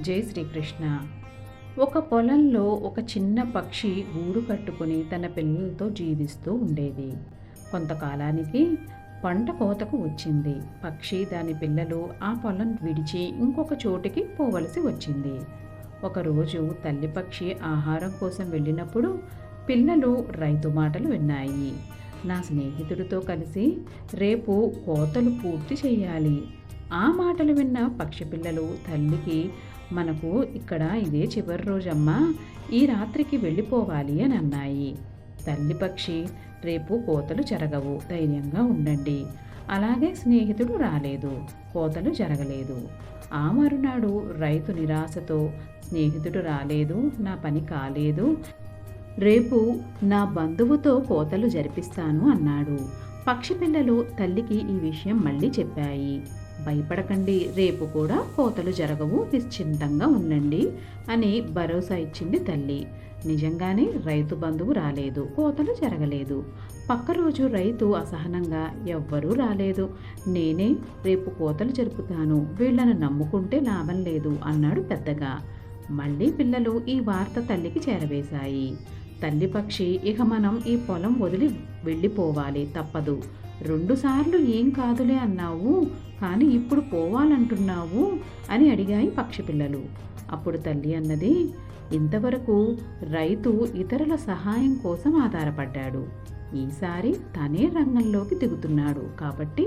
జై శ్రీకృష్ణ. ఒక పొలంలో ఒక చిన్న పక్షి గూడు కట్టుకుని తన పిల్లలతో జీవిస్తూ ఉండేది. కొంతకాలానికి పంట కోతకు వచ్చింది. పక్షి దాని పిల్లలు ఆ పొలం విడిచి ఇంకొక చోటికి పోవలసి వచ్చింది. ఒకరోజు తల్లి పక్షి ఆహారం కోసం వెళ్ళినప్పుడు పిల్లలు రైతు మాటలు విన్నాయి. నా స్నేహితుడితో కలిసి రేపు కోతలు పూర్తి చేయాలి. ఆ మాటలు విన్న పక్షి పిల్లలు తల్లికి, మనకు ఇక్కడ ఇదే చివరి రోజమ్మా, ఈ రాత్రికి వెళ్ళిపోవాలి అని అన్నాయి. తల్లి పక్షి, రేపు కోతలు జరగవు, ధైర్యంగా ఉండండి. అలాగే స్నేహితుడు రాలేదు, కోతలు జరగలేదు. ఆ మరునాడు రైతు నిరాశతో, స్నేహితుడు రాలేదు, నా పని కాలేదు, రేపు నా బంధువుతో కోతలు జరిపిస్తాను అన్నాడు. పక్షి పిల్లలు తల్లికి ఈ విషయం మళ్ళీ చెప్పాయి. భయపడకండి, రేపు కూడా కోతలు జరగవు, నిశ్చింతంగా ఉండండి అని భరోసా ఇచ్చింది తల్లి. నిజంగానే రైతు బంధువు రాలేదు, కోతలు జరగలేదు. పక్క రోజు రైతు అసహనంగా, ఎవ్వరూ రాలేదు, నేనే రేపు కోతలు జరుపుతాను, వీళ్ళను నమ్ముకుంటే లాభం లేదు అన్నాడు పెద్దగా. మళ్ళీ పిల్లలు ఈ వార్త తల్లికి చేరవేశాయి. తల్లి పక్షి, ఇక మనం ఈ పొలం వదిలి వెళ్ళిపోవాలి, తప్పదు. 2 సార్లు ఏం కాదులే అన్నావు, కానీ ఇప్పుడు పోవాలంటున్నావు అని అడిగాయి పక్షి పిల్లలు. అప్పుడు తల్లి అన్నది, ఇంతవరకు రైతు ఇతరుల సహాయం కోసం ఆధారపడ్డాడు, ఈసారి తనే రంగంలోకి దిగుతున్నాడు, కాబట్టి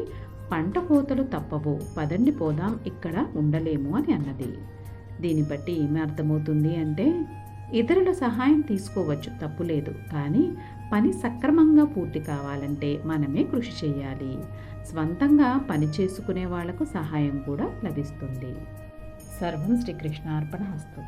పంట కోతలు తప్పవు, పదండి పోదాం, ఇక్కడ ఉండలేము అని అన్నది. దీన్ని బట్టి ఏమి అర్థమవుతుంది అంటే, ఇతరుల సహాయం తీసుకోవచ్చు, తప్పులేదు, కానీ పని సక్రమంగా పూర్తి కావాలంటే మనమే కృషి చేయాలి. స్వంతంగా పని చేసుకునే వాళ్లకు సహాయం కూడా లభిస్తుంది. సర్వం శ్రీకృష్ణార్పణమస్తు.